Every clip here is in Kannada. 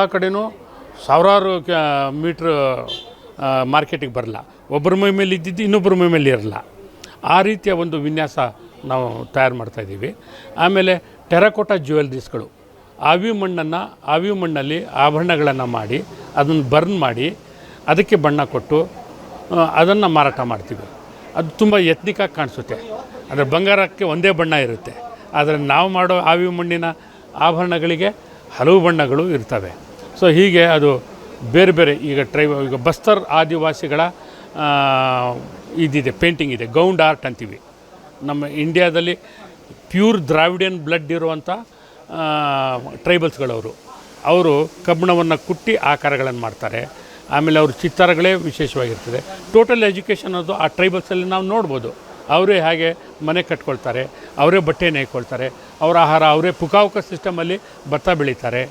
ಆ ಕಡೆನೂ ಸಾವಿರಾರು ಮೀಟ್ರ್ ಮಾರ್ಕೆಟಿಗೆ ಬರಲ್ಲ. ಒಬ್ಬರ ಮೈ ಮೇಲೆ ಇದ್ದಿದ್ದು ಇನ್ನೊಬ್ಬರ ಮೈ ಮೇಲೆ ಇರಲ್ಲ. ಆ ರೀತಿಯ ಒಂದು ವಿನ್ಯಾಸ ನಾವು ತಯಾರು ಮಾಡ್ತಾಯಿದ್ದೀವಿ. ಆಮೇಲೆ ಟೆರಕೋಟಾ ಜ್ಯುವೆಲ್ರೀಸ್ಗಳು, ಆವಿ ಮಣ್ಣಲ್ಲಿ ಆಭರಣಗಳನ್ನು ಮಾಡಿ ಅದನ್ನು ಬರ್ನ್ ಮಾಡಿ ಅದಕ್ಕೆ ಬಣ್ಣ ಕೊಟ್ಟು ಅದನ್ನು ಮಾರಾಟ ಮಾಡ್ತೀವಿ. ಅದು ತುಂಬ ಎತ್ನಿಕಾಗಿ ಕಾಣಿಸುತ್ತೆ. ಅಂದರೆ ಬಂಗಾರಕ್ಕೆ ಒಂದೇ ಬಣ್ಣ ಇರುತ್ತೆ, ಆದರೆ ನಾವು ಮಾಡೋ ಆವಿ ಮಣ್ಣಿನ ಆಭರಣಗಳಿಗೆ ಹಲವು ಬಣ್ಣಗಳು ಇರ್ತವೆ. ಸೊ ಹೀಗೆ ಅದು ಬೇರೆ ಬೇರೆ ಈಗ ಬಸ್ತರ್ ಆದಿವಾಸಿಗಳ ಇದಿದೆ, ಪೇಂಟಿಂಗ್ ಇದೆ, ಗೌಂಡ್ ಆರ್ಟ್ ಅಂತೀವಿ. ನಮ್ಮ ಇಂಡಿಯಾದಲ್ಲಿ ಪ್ಯೂರ್ ದ್ರಾವಿಡಿಯನ್ ಬ್ಲಡ್ ಇರುವಂಥ ಟ್ರೈಬಲ್ಸ್ಗಳವರು. ಅವರು ಕಬ್ಬಿಣವನ್ನು ಕುಟ್ಟಿ ಆಕಾರಗಳನ್ನು ಮಾಡ್ತಾರೆ. ಆಮೇಲೆ ಅವ್ರ ಚಿತ್ತಾರಗಳೇ ವಿಶೇಷವಾಗಿರ್ತದೆ. ಟೋಟಲ್ ಎಜುಕೇಷನ್ ಅದು ಆ ಟ್ರೈಬಲ್ಸಲ್ಲಿ ನಾವು ನೋಡ್ಬೋದು. ಅವರೇ ಹಾಗೆ ಮನೆ ಕಟ್ಕೊಳ್ತಾರೆ, ಅವರೇ ಬಟ್ಟೆ ನೇಯ್ಕೊಳ್ತಾರೆ, ಅವರ ಆಹಾರ ಅವರೇ ಪುಕಾವಕ ಸಿಸ್ಟಮಲ್ಲಿ ಭತ್ತ ಬೆಳೀತಾರೆ.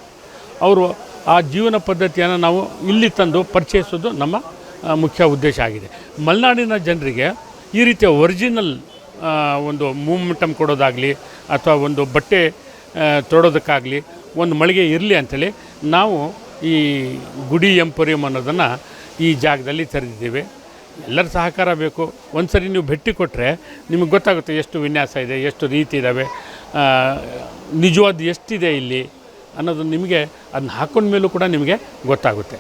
ಅವರು ಆ ಜೀವನ ಪದ್ಧತಿಯನ್ನು ನಾವು ಇಲ್ಲಿ ತಂದು ಪರಿಚಯಿಸೋದು ನಮ್ಮ ಮುಖ್ಯ ಉದ್ದೇಶ ಆಗಿದೆ. ಮಲೆನಾಡಿನ ಜನರಿಗೆ ಈ ರೀತಿಯ ಒರಿಜಿನಲ್ ಒಂದು ಮೂಮೆಂಟಮ್ ಕೊಡೋದಾಗಲಿ ಅಥವಾ ಒಂದು ಬಟ್ಟೆ ತೊಡೋದಕ್ಕಾಗಲಿ ಒಂದು ಮಳಿಗೆ ಇರಲಿ ಅಂಥೇಳಿ ನಾವು ಈ ಗುಡಿ ಎಂಪೋರಿಯಂ ಅನ್ನೋದನ್ನು ಈ ಜಾಗದಲ್ಲಿ ತೆರೆದಿದ್ದೇವೆ. ಎಲ್ಲರ ಸಹಕಾರ ಬೇಕು. ಒಂದು ಸರಿ ನೀವು ಭೇಟಿ ಕೊಟ್ಟರೆ ನಿಮಗೆ ಗೊತ್ತಾಗುತ್ತೆ ಎಷ್ಟು ವಿನ್ಯಾಸ ಇದೆ, ಎಷ್ಟು ರೀತಿ ಇದ್ದಾವೆ, ನಿಜವಾದ ಎಷ್ಟಿದೆ ಇಲ್ಲಿ ಅನ್ನೋದು ನಿಮಗೆ ಅದನ್ನ ಹಾಕೊಂಡ ಮೇಲೂ ಕೂಡ ನಿಮಗೆ ಗೊತ್ತಾಗುತ್ತೆ.